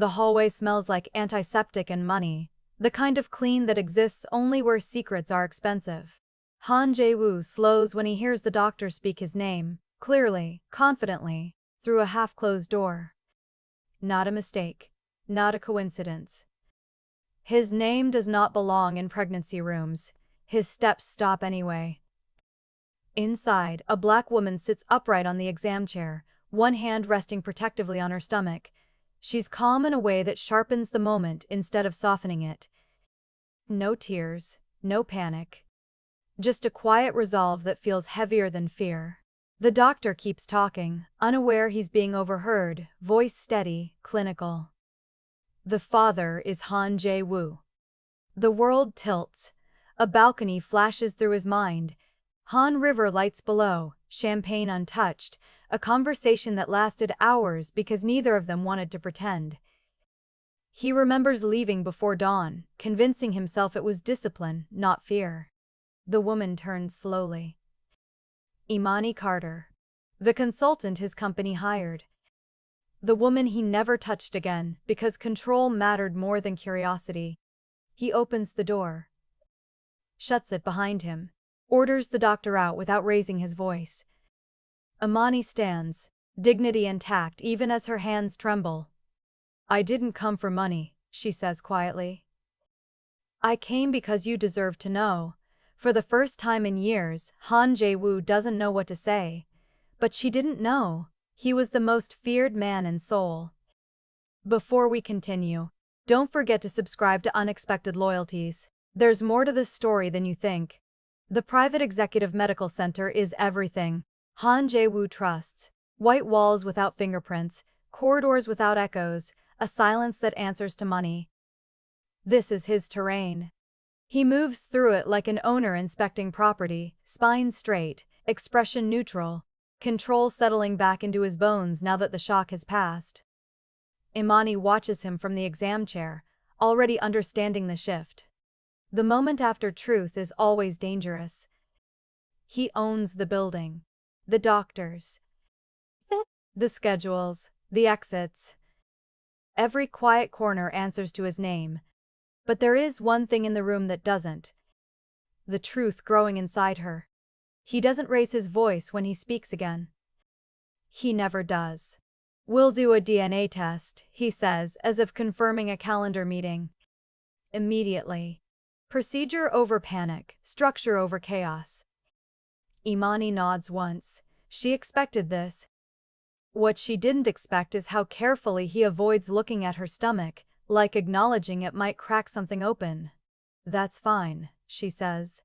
The hallway smells like antiseptic and money, the kind of clean that exists only where secrets are expensive. Jae-Woo slows when he hears the doctor speak his name, clearly, confidently, through a half-closed door. Not a mistake. Not a coincidence. His name does not belong in pregnancy rooms. His steps stop anyway. Inside, a black woman sits upright on the exam chair, one hand resting protectively on her stomach. She's calm in a way that sharpens the moment instead of softening it. No tears, no panic. Just a quiet resolve that feels heavier than fear. The doctor keeps talking, unaware he's being overheard, voice steady, clinical. The father is Jae-Woo. The world tilts. A balcony flashes through his mind. Han River lights below, champagne untouched, a conversation that lasted hours because neither of them wanted to pretend. He remembers leaving before dawn, convincing himself it was discipline, not fear. The woman turns slowly. Imani Carter. The consultant his company hired. The woman he never touched again, because control mattered more than curiosity. He opens the door. Shuts it behind him. Orders the doctor out without raising his voice. Imani stands, dignity intact even as her hands tremble. "I didn't come for money," she says quietly. "I came because you deserve to know." For the first time in years, Jae-Woo doesn't know what to say. But she didn't know. He was the most feared man in Seoul. Before we continue, don't forget to subscribe to Unexpected Loyalties. There's more to this story than you think. The private executive medical center is everything Jae-Woo trusts. White walls without fingerprints, corridors without echoes, a silence that answers to money. This is his terrain. He moves through it like an owner inspecting property, spine straight, expression neutral, control settling back into his bones now that the shock has passed. Imani watches him from the exam chair, already understanding the shift. The moment after truth is always dangerous. He owns the building, the doctors, the schedules, the exits. Every quiet corner answers to his name. But there is one thing in the room that doesn't. The truth growing inside her. He doesn't raise his voice when he speaks again. He never does. "We'll do a DNA test," he says, as if confirming a calendar meeting. Immediately. Procedure over panic, structure over chaos. Imani nods once. She expected this. What she didn't expect is how carefully he avoids looking at her stomach, like acknowledging it might crack something open. "That's fine," she says.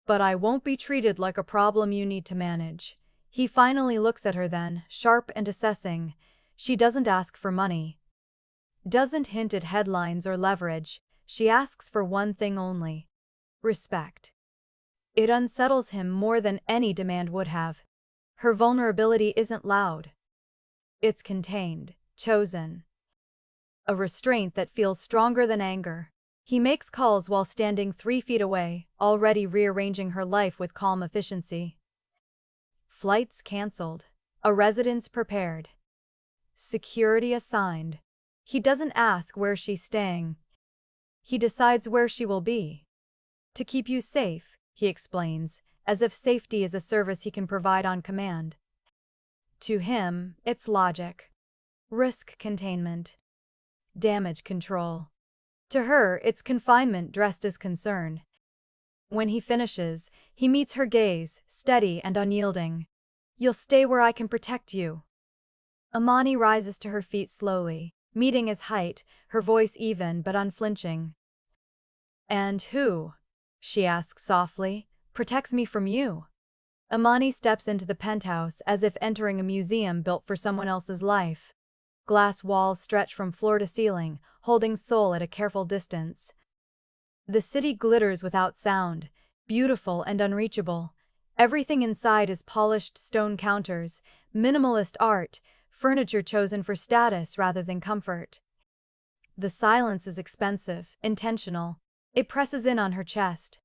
"But I won't be treated like a problem you need to manage." He finally looks at her then, sharp and assessing. She doesn't ask for money. Doesn't hint at headlines or leverage. She asks for one thing only. Respect. It unsettles him more than any demand would have. Her vulnerability isn't loud. It's contained, chosen. A restraint that feels stronger than anger. He makes calls while standing 3 feet away, already rearranging her life with calm efficiency. Flights cancelled. A residence prepared. Security assigned. He doesn't ask where she's staying. He decides where she will be. "To keep you safe," he explains, as if safety is a service he can provide on command. To him, it's logic. Risk containment. Damage control. To her, it's confinement dressed as concern. When he finishes, he meets her gaze, steady and unyielding. "You'll stay where I can protect you." Imani rises to her feet slowly, meeting his height, her voice even but unflinching. "And who," she asks softly, "protects me from you?" Imani steps into the penthouse as if entering a museum built for someone else's life. Glass walls stretch from floor to ceiling, holding Seoul at a careful distance. The city glitters without sound, beautiful and unreachable. Everything inside is polished stone counters, minimalist art, furniture chosen for status rather than comfort. The silence is expensive, intentional. It presses in on her chest.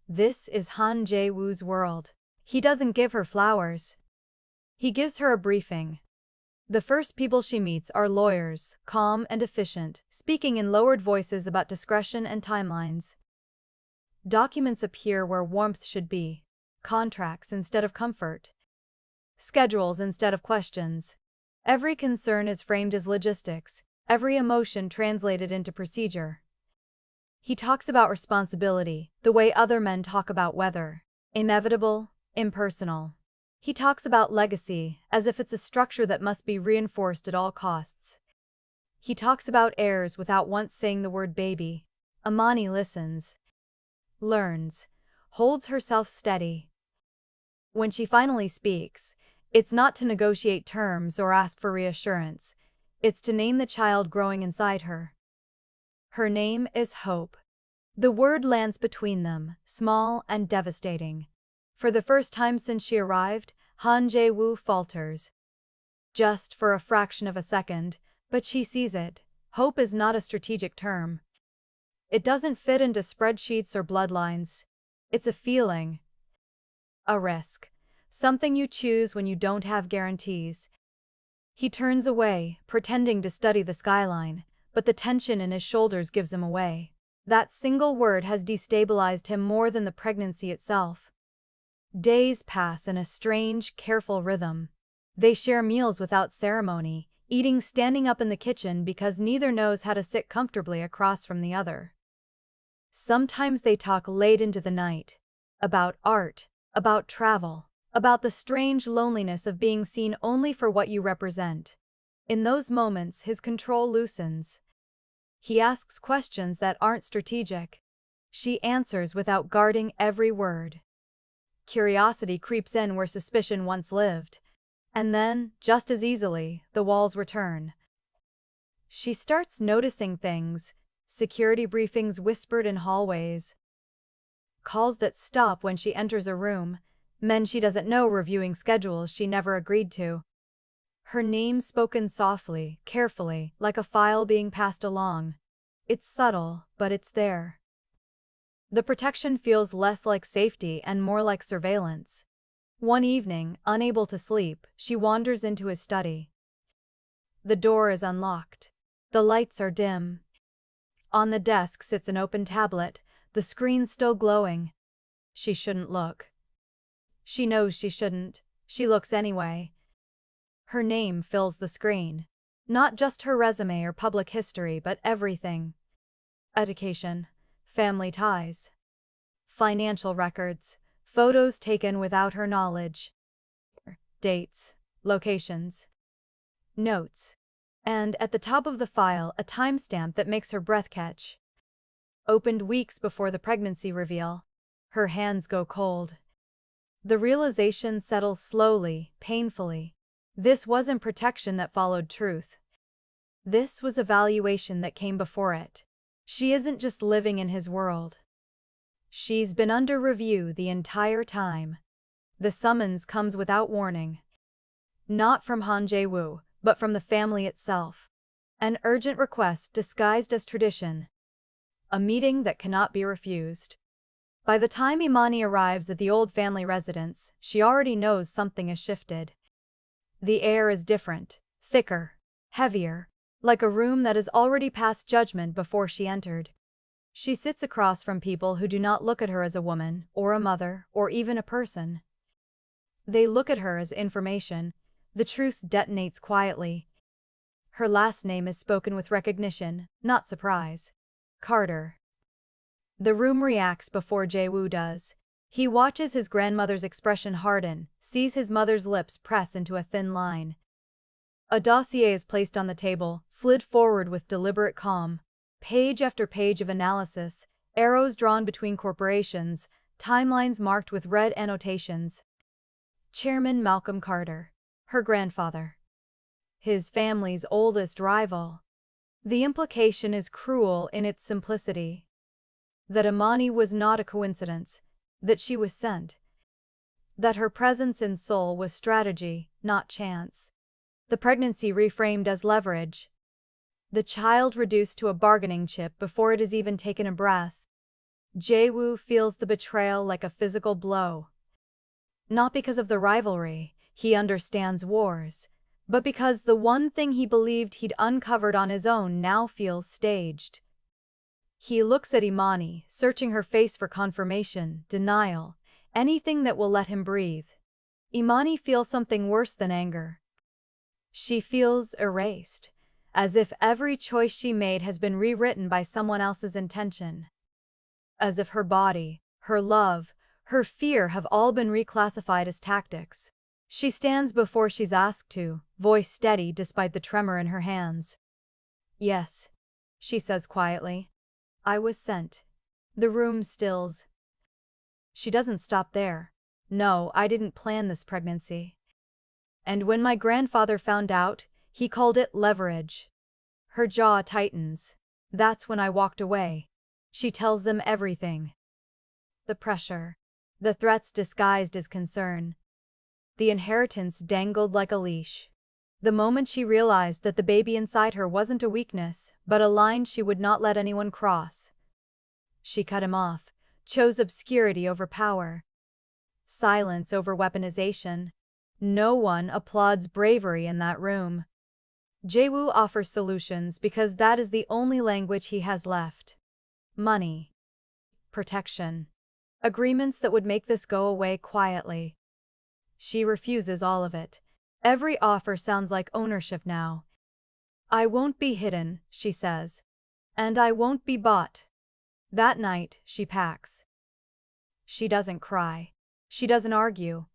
This is Jae-Woo's world. He doesn't give her flowers. He gives her a briefing. The first people she meets are lawyers, calm and efficient, speaking in lowered voices about discretion and timelines. Documents appear where warmth should be, contracts instead of comfort, schedules instead of questions. Every concern is framed as logistics, every emotion translated into procedure. He talks about responsibility, the way other men talk about weather. Inevitable, impersonal. He talks about legacy, as if it's a structure that must be reinforced at all costs. He talks about heirs without once saying the word baby. Imani listens, learns, holds herself steady. When she finally speaks, it's not to negotiate terms or ask for reassurance. It's to name the child growing inside her. Her name is Hope. The word lands between them, small and devastating. For the first time since she arrived, Jae-Woo falters. Just for a fraction of a second, but she sees it. Hope is not a strategic term. It doesn't fit into spreadsheets or bloodlines. It's a feeling. A risk. Something you choose when you don't have guarantees. He turns away, pretending to study the skyline, but the tension in his shoulders gives him away. That single word has destabilized him more than the pregnancy itself. Days pass in a strange, careful rhythm. They share meals without ceremony, eating standing up in the kitchen because neither knows how to sit comfortably across from the other. Sometimes they talk late into the night. About art, about travel, about the strange loneliness of being seen only for what you represent. In those moments, his control loosens. He asks questions that aren't strategic. She answers without guarding every word. Curiosity creeps in where suspicion once lived. And then, just as easily, the walls return. She starts noticing things, security briefings whispered in hallways, calls that stop when she enters a room, men she doesn't know reviewing schedules she never agreed to. Her name spoken softly, carefully, like a file being passed along. It's subtle, but it's there. The protection feels less like safety and more like surveillance. One evening, unable to sleep, she wanders into his study. The door is unlocked. The lights are dim. On the desk sits an open tablet, the screen still glowing. She shouldn't look. She knows she shouldn't. She looks anyway. Her name fills the screen. Not just her resume or public history, but everything. Education, family ties, financial records, photos taken without her knowledge, dates, locations, notes, and at the top of the file a timestamp that makes her breath catch. Opened weeks before the pregnancy reveal. Her hands go cold. The realization settles slowly, painfully. This wasn't protection that followed truth. This was evaluation that came before it. She isn't just living in his world. She's been under review the entire time. The summons comes without warning. Not from Jae-Woo, but from the family itself. An urgent request disguised as tradition. A meeting that cannot be refused. By the time Imani arrives at the old family residence, she already knows something has shifted. The air is different, thicker, heavier, like a room that has already passed judgment before she entered. She sits across from people who do not look at her as a woman, or a mother, or even a person. They look at her as information. The truth detonates quietly. Her last name is spoken with recognition, not surprise. Carter. The room reacts before Jae-Woo does. He watches his grandmother's expression harden, sees his mother's lips press into a thin line. A dossier is placed on the table, slid forward with deliberate calm. Page after page of analysis, arrows drawn between corporations, timelines marked with red annotations. Chairman Malcolm Carter. Her grandfather. His family's oldest rival. The implication is cruel in its simplicity. That Imani was not a coincidence. That she was sent. That her presence in Seoul was strategy, not chance. The pregnancy reframed as leverage. The child reduced to a bargaining chip before it has even taken a breath. Jae-Woo feels the betrayal like a physical blow. Not because of the rivalry, he understands wars, but because the one thing he believed he'd uncovered on his own now feels staged. He looks at Imani, searching her face for confirmation, denial, anything that will let him breathe. Imani feels something worse than anger. She feels erased, as if every choice she made has been rewritten by someone else's intention. As if her body, her love, her fear have all been reclassified as tactics. She stands before she's asked to, voice steady despite the tremor in her hands. "Yes," she says quietly. "I was sent." The room stills. She doesn't stop there. "No, I didn't plan this pregnancy. And when my grandfather found out, he called it leverage." Her jaw tightens. "That's when I walked away." She tells them everything. The pressure. The threats disguised as concern. The inheritance dangled like a leash. The moment she realized that the baby inside her wasn't a weakness, but a line she would not let anyone cross. She cut him off, chose obscurity over power. Silence over weaponization. No one applauds bravery in that room. Jae-Woo offers solutions because that is the only language he has left. Money. Protection. Agreements that would make this go away quietly. She refuses all of it. Every offer sounds like ownership now. "I won't be hidden," she says. "And I won't be bought." That night, she packs. She doesn't cry. She doesn't argue.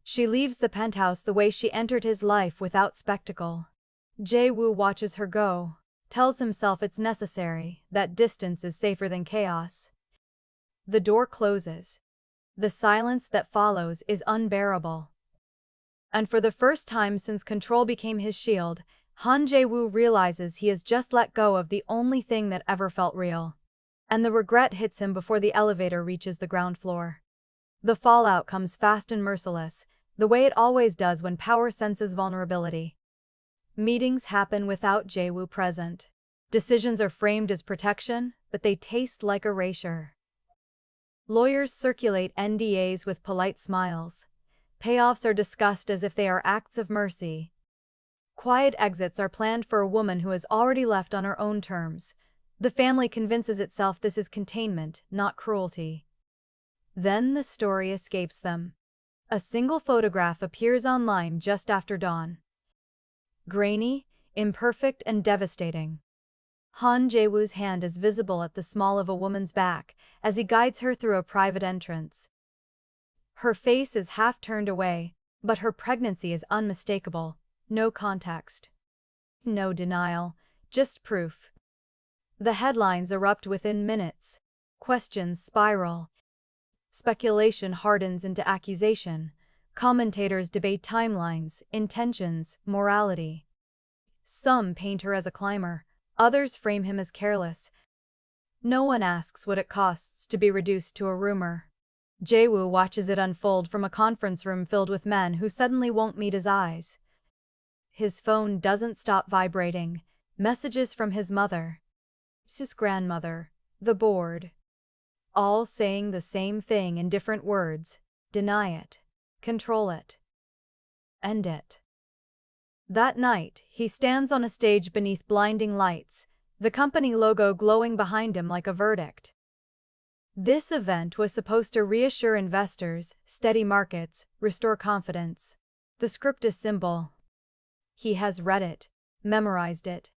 She leaves the penthouse the way she entered his life, without spectacle. Jae-Woo watches her go, tells himself it's necessary, that distance is safer than chaos. The door closes. The silence that follows is unbearable. And for the first time since control became his shield, Jae-Woo realizes he has just let go of the only thing that ever felt real. And the regret hits him before the elevator reaches the ground floor. The fallout comes fast and merciless, the way it always does when power senses vulnerability. Meetings happen without Jae-Woo present. Decisions are framed as protection, but they taste like erasure. Lawyers circulate NDAs with polite smiles. Payoffs are discussed as if they are acts of mercy. Quiet exits are planned for a woman who has already left on her own terms. The family convinces itself this is containment, not cruelty. Then the story escapes them. A single photograph appears online just after dawn. Grainy, imperfect, and devastating. Jae-Woo's hand is visible at the small of a woman's back as he guides her through a private entrance. Her face is half turned away, but her pregnancy is unmistakable. No context. No denial, just proof. The headlines erupt within minutes. Questions spiral. Speculation hardens into accusation. Commentators debate timelines, intentions, morality. Some paint her as a climber. Others frame him as careless. No one asks what it costs to be reduced to a rumor. Jae-Woo watches it unfold from a conference room filled with men who suddenly won't meet his eyes. His phone doesn't stop vibrating. Messages from his mother, his grandmother, the board. All saying the same thing in different words. Deny it. Control it. End it. That night, he stands on a stage beneath blinding lights, the company logo glowing behind him like a verdict. This event was supposed to reassure investors, steady markets, restore confidence. The script is simple. He has read it, memorized it.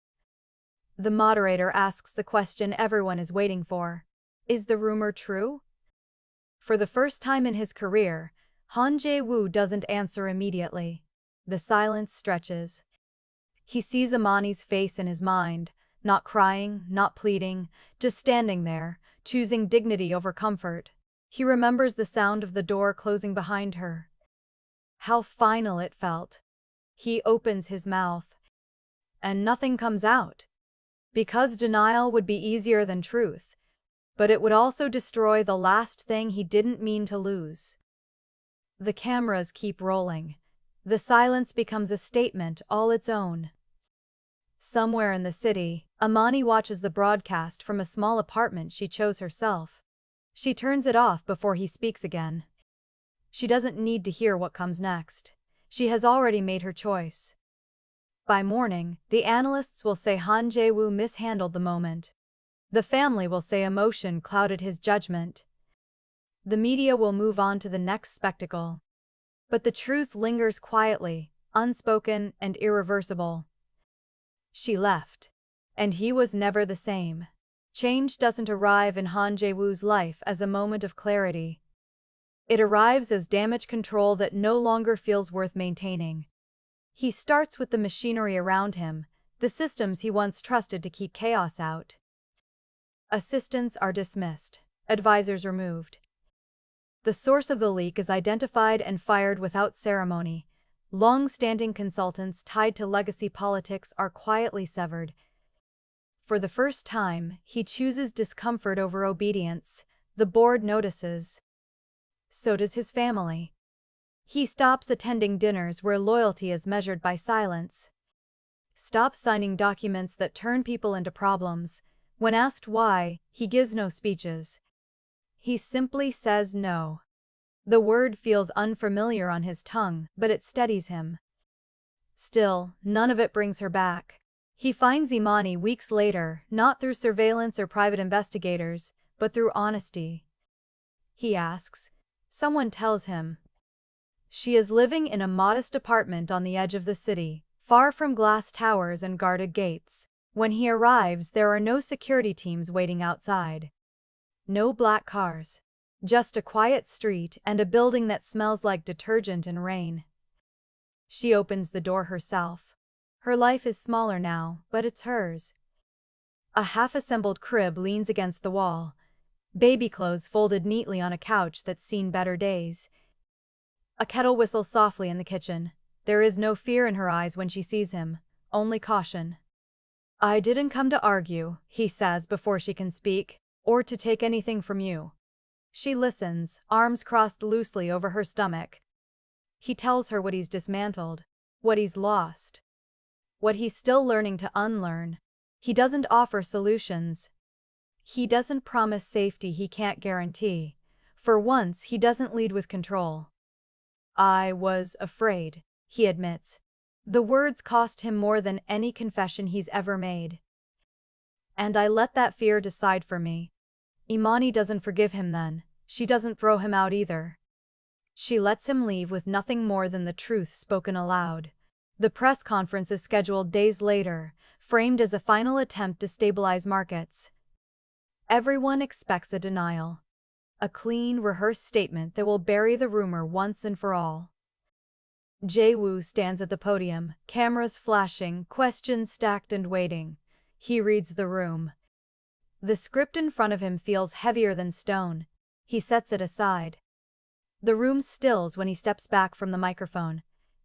The moderator asks the question everyone is waiting for. Is the rumor true? For the first time in his career, Jae-Woo doesn't answer immediately. The silence stretches. He sees Imani's face in his mind, not crying, not pleading, just standing there, choosing dignity over comfort. He remembers the sound of the door closing behind her. How final it felt. He opens his mouth. And nothing comes out. Because denial would be easier than truth. But it would also destroy the last thing he didn't mean to lose. The cameras keep rolling. The silence becomes a statement all its own. Somewhere in the city, Imani watches the broadcast from a small apartment she chose herself. She turns it off before he speaks again. She doesn't need to hear what comes next. She has already made her choice. By morning, the analysts will say Han Jae-Woo mishandled the moment. The family will say emotion clouded his judgment. The media will move on to the next spectacle. But the truth lingers quietly, unspoken and irreversible. She left. And he was never the same. Change doesn't arrive in Han Jae-Woo's life as a moment of clarity. It arrives as damage control that no longer feels worth maintaining. He starts with the machinery around him, the systems he once trusted to keep chaos out. Assistants are dismissed, advisors removed. The source of the leak is identified and fired without ceremony. Long-standing consultants tied to legacy politics are quietly severed. For the first time, he chooses discomfort over obedience. The board notices. So does his family. He stops attending dinners where loyalty is measured by silence. Stops signing documents that turn people into problems. When asked why, he gives no speeches. He simply says no. The word feels unfamiliar on his tongue, but it steadies him. Still, none of it brings her back. He finds Imani weeks later, not through surveillance or private investigators, but through honesty. He asks. Someone tells him. She is living in a modest apartment on the edge of the city, far from glass towers and guarded gates. When he arrives, there are no security teams waiting outside. No black cars. Just a quiet street and a building that smells like detergent and rain. She opens the door herself. Her life is smaller now, but it's hers. A half-assembled crib leans against the wall. Baby clothes folded neatly on a couch that's seen better days. A kettle whistles softly in the kitchen. There is no fear in her eyes when she sees him, only caution. I didn't come to argue, he says before she can speak, or to take anything from you. She listens, arms crossed loosely over her stomach. He tells her what he's dismantled, what he's lost, what he's still learning to unlearn. He doesn't offer solutions. He doesn't promise safety he can't guarantee. For once, he doesn't lead with control. I was afraid, he admits. The words cost him more than any confession he's ever made. And I let that fear decide for me. Imani doesn't forgive him then. She doesn't throw him out either. She lets him leave with nothing more than the truth spoken aloud. The press conference is scheduled days later, framed as a final attempt to stabilize markets. Everyone expects a denial. A clean, rehearsed statement that will bury the rumor once and for all. Jae-Woo stands at the podium, cameras flashing, questions stacked and waiting. He reads the room. The script in front of him feels heavier than stone. He sets it aside. The room stills when he steps back from the microphone.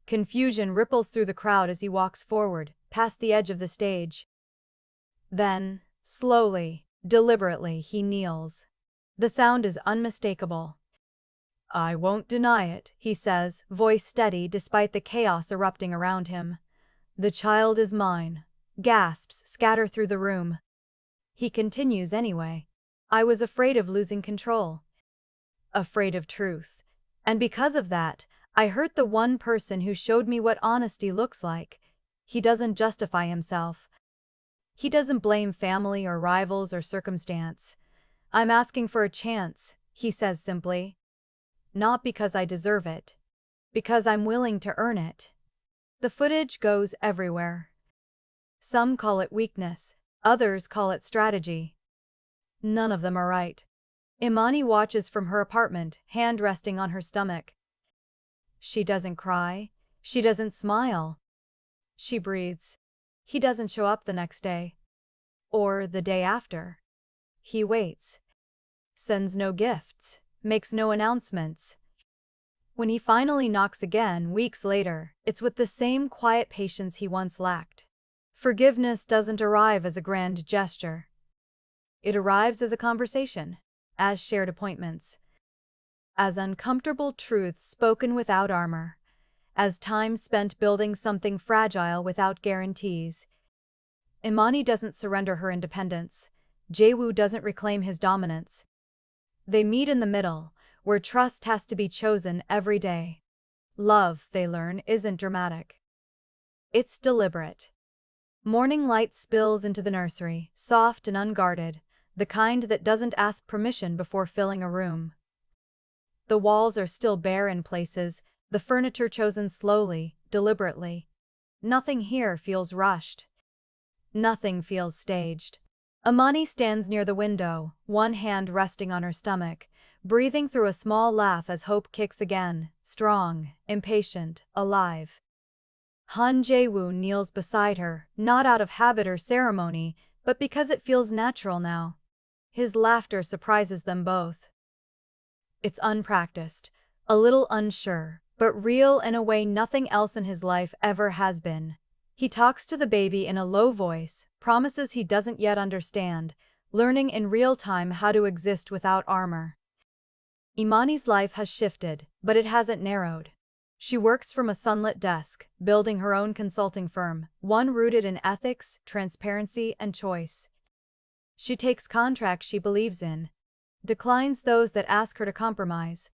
Confusion ripples through the crowd as he walks forward, past the edge of the stage. Then, slowly, deliberately, he kneels. The sound is unmistakable. I won't deny it, he says, voice steady despite the chaos erupting around him. The child is mine. Gasps scatter through the room. He continues anyway. I was afraid of losing control. Afraid of truth. And because of that, I hurt the one person who showed me what honesty looks like. He doesn't justify himself. He doesn't blame family or rivals or circumstance. I'm asking for a chance, he says simply. Not because I deserve it. Because I'm willing to earn it. The footage goes everywhere. Some call it weakness. Others call it strategy. None of them are right. Imani watches from her apartment, hand resting on her stomach. She doesn't cry. She doesn't smile. She breathes. He doesn't show up the next day. Or the day after. He waits. Sends no gifts. Makes no announcements. When he finally knocks again, weeks later, it's with the same quiet patience he once lacked. Forgiveness doesn't arrive as a grand gesture. It arrives as a conversation, as shared appointments, as uncomfortable truths spoken without armor, as time spent building something fragile without guarantees. Imani doesn't surrender her independence. Jae-Woo doesn't reclaim his dominance. They meet in the middle, where trust has to be chosen every day. Love, they learn, isn't dramatic. It's deliberate. Morning light spills into the nursery, soft and unguarded, the kind that doesn't ask permission before filling a room. The walls are still bare in places, the furniture chosen slowly, deliberately. Nothing here feels rushed. Nothing feels staged. Imani stands near the window, one hand resting on her stomach, breathing through a small laugh as hope kicks again, strong, impatient, alive. Jae-Woo kneels beside her, not out of habit or ceremony, but because it feels natural now. His laughter surprises them both. It's unpracticed, a little unsure, but real in a way nothing else in his life ever has been. He talks to the baby in a low voice, promises he doesn't yet understand, learning in real time how to exist without armor. Imani's life has shifted, but it hasn't narrowed. She works from a sunlit desk, building her own consulting firm, one rooted in ethics, transparency, and choice. She takes contracts she believes in, declines those that ask her to compromise.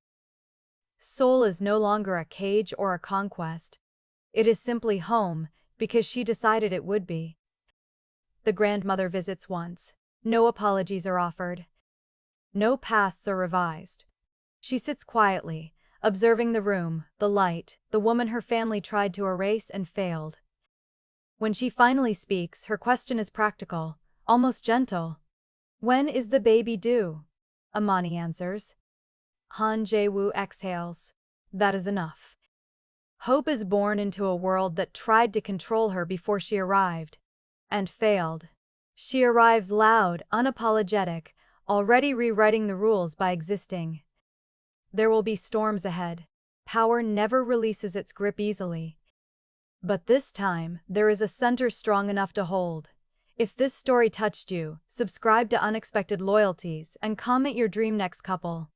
Seoul is no longer a cage or a conquest. It is simply home, because she decided it would be. The grandmother visits once. No apologies are offered. No pasts are revised. She sits quietly, observing the room, the light, the woman her family tried to erase and failed. When she finally speaks, her question is practical, almost gentle. "When is the baby due?" Imani answers. Jae-Woo exhales. That is enough. Hope is born into a world that tried to control her before she arrived. And failed. She arrives loud, unapologetic, already rewriting the rules by existing. There will be storms ahead. Power never releases its grip easily. But this time, there is a center strong enough to hold. If this story touched you, subscribe to Unexpected Loyalties and comment your dream next couple.